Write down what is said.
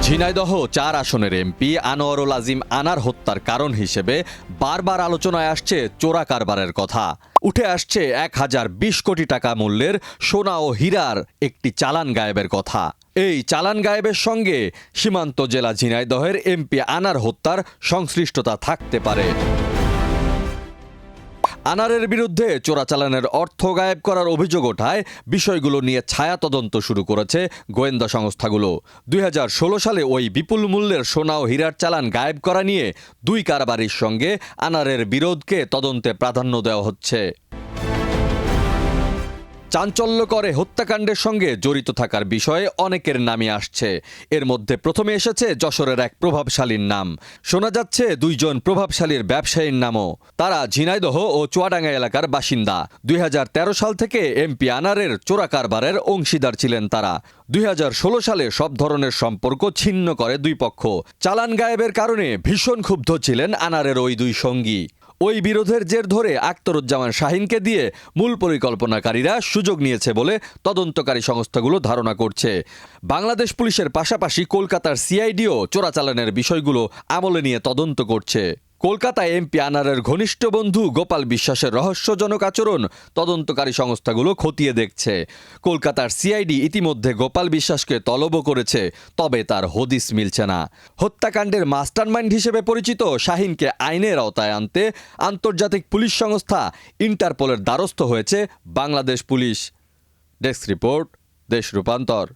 ঝিনাইদহ ৪ আসনের এমপি আনোয়ারুল আজিম আনার হত্যার কারণ হিসেবে বারবার আলোচনায় আসছে চোরা কারবারের কথা। উঠে আসছে ১,০২০ কোটি টাকা মূল্যের সোনা ও হীরার একটি চালান গায়েবের কথা। এই চালান গায়েবের সঙ্গে সীমান্ত জেলা ঝিনাইদহের এমপি আনার হত্যার সংশ্লিষ্টতা থাকতে পারে। আনারের বিরুদ্ধে চোরাচালানের অর্থ গায়েব করার অভিযোগ ওঠায় বিষয়গুলো নিয়ে ছায়া তদন্ত শুরু করেছে গোয়েন্দা সংস্থাগুলো। ২০১৬ সালে ওই বিপুল মূল্যের সোনা ও হীরার চালান গায়েব করা নিয়ে দুই কারবারির সঙ্গে আনারের বিরোধকে তদন্তে প্রাধান্য দেওয়া হচ্ছে। চাঞ্চল্যকর হত্যাকাণ্ডের সঙ্গে জড়িত থাকার বিষয়ে অনেকের নামই আসছে। এর মধ্যে প্রথমে এসেছে যশোরের এক প্রভাবশালীর নাম। শোনা যাচ্ছে দুইজন প্রভাবশালীর ব্যবসায়ীর নামও। তারা ঝিনাইদহ ও চুয়াডাঙ্গা এলাকার বাসিন্দা। ২০১৩ সাল থেকে এমপি আনারের চোরা কারবারের অংশীদার ছিলেন তারা। ২০১৬ সালে সব ধরনের সম্পর্ক ছিন্ন করে দুই পক্ষ। চালান গায়েবের কারণে ভীষণ ক্ষুব্ধ ছিলেন আনারের ওই দুই সঙ্গী। ওই বিরোধের জের ধরে আখতারুজ্জামান শাহিনকে দিয়ে মূল পরিকল্পনাকারীরা সুযোগ নিয়েছে বলে তদন্তকারী সংস্থাগুলো ধারণা করছে। বাংলাদেশ পুলিশের পাশাপাশি কলকাতার সিআইডিও চোরাচালানের বিষয়গুলো আমলে নিয়ে তদন্ত করছে। কলকাতায় এমপি আনারের ঘনিষ্ঠ বন্ধু গোপাল বিশ্বাসের রহস্যজনক আচরণ তদন্তকারী সংস্থাগুলো খতিয়ে দেখছে। কলকাতার সিআইডি ইতিমধ্যে গোপাল বিশ্বাসকে তলবও করেছে, তবে তার হদিস মিলছে না। হত্যাকাণ্ডের মাস্টারমাইন্ড হিসেবে পরিচিত শাহিনকে আইনের আওতায় আনতে আন্তর্জাতিক পুলিশ সংস্থা ইন্টারপোলের দ্বারস্থ হয়েছে বাংলাদেশ পুলিশ। ডেস্ক রিপোর্ট, দেশ রূপান্তর।